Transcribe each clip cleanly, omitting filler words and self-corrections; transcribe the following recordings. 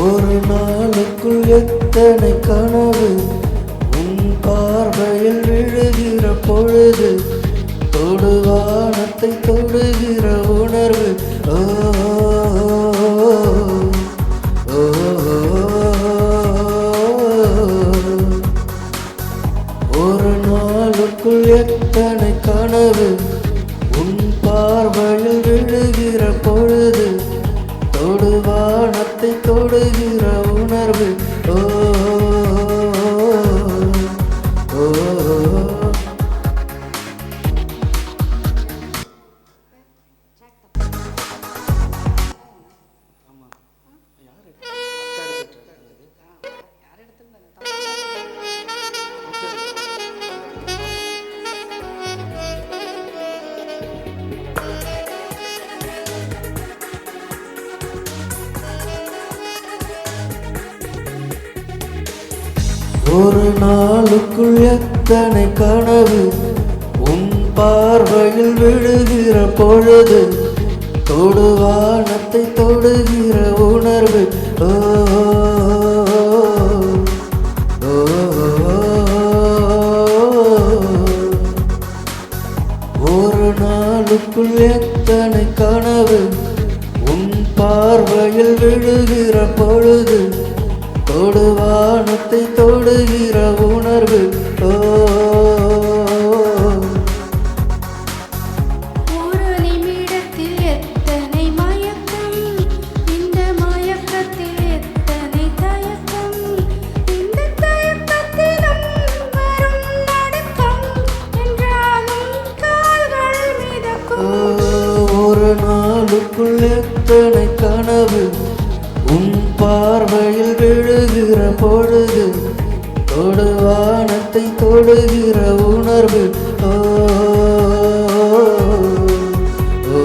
ஒரு நாளுக்குள் எத்தனை கனவு உன் பார்வையில் விழுகிற பொழுது, தொடுவானத்தை தொடுகிற உணர்வு. ஓ ஓ, ஒரு நாளுக்குள் எத்தனை கனவு உன் பார்வையில் விழுகிற பொழுது, தொடுவானத்தை தொடுகிற உணர்வு. ஓ ஓ, ஒரு நாளுக்குள் எத்தனை கனவு உன் பார்வையில் விழுகிற பொழுது, தொடுவானத்தை தொடுகிற உணர்வு. ஓ ஓ, ஒரு நாளுக்குள் எத்தனை கனவு உன் பார்வையில் விழுகிற பொழுது, தொடுவானத்தை தொடுகிற உணர்வு. ஓ ஒரு நிமிடத்தில் எத்தனை மயக்கம், இந்த மயக்கத்தில் எத்தனை தயக்கம், இந்த தயக்கத்திலும் வரும் நடுக்கம், என்றாலும் கால்கள் மிதக்கும். ஒரு நாளுக்குள் எத்தனை கனவு உன் பார்வையில் விழுகிற பொழுது, தொடுவானத்தை தொடுகிற உணர்வு. ஓ ஓ,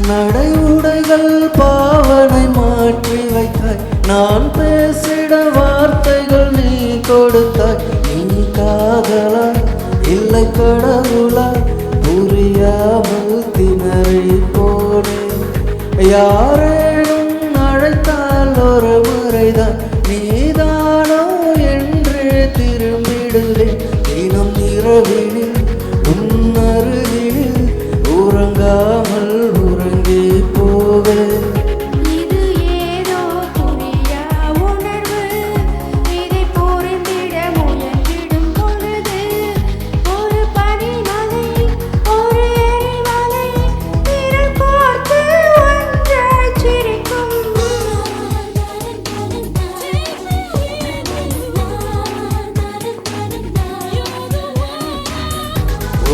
நடை உடைகள் பாவனை மாற்றி வைத்தாய், நான் பேசிட வார்த்தைகள் நீ கொடுத்தாய். நீ காதலா இல்லை கடவுளா புரியாமல் திணறி போனேன். யாரேனும் அழைத்தால் ஒரு முறைதான் நீதானோ என்று திரும்பிடுவேன். தினம் இரவினில் உன் அருகில் உறங்காமல் உறங்கி போவேன். இது ஏதோ புரியா உணர்வு, இதை புரிந்திட முயன்றிடும் பொழுது, ஒரு பனிமலை ஒரு எரிமலை விரல் கோர்த்து ஒன்றாய் சிரிக்கும்.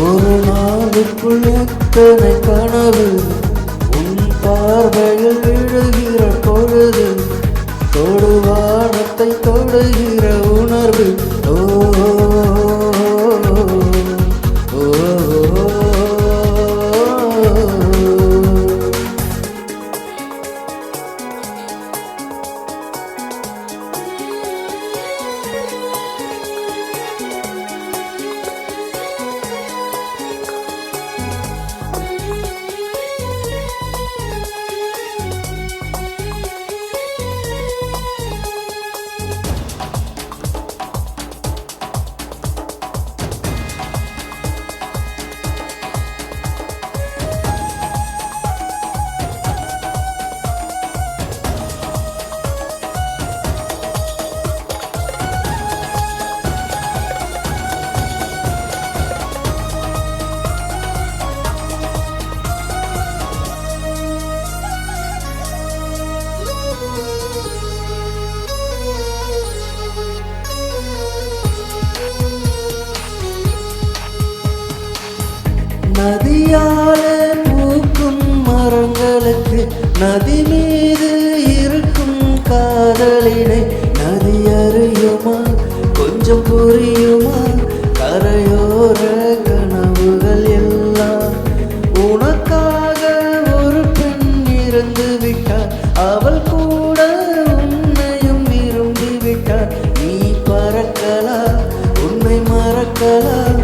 ஒரு நாளுக்குள் எத்தனை கனவு உன் பார்வையில் விழுகிற பொழுது, தொடுவானத்தை தொடுகிற உணர்வு. ஓ ஓ, நதி மீது இருக்கும் காதலினை நதி அறியுமா, கொஞ்சம் புரியுமா? கரையோர கனவுகள் எல்லாம் உனக்காக ஒரு பெண் இறந்து விட்டார், அவள் கூட உன்னையும் விரும்பி விட்டார். நீ பறக்கலாம், உன்னை மறக்கலாம்,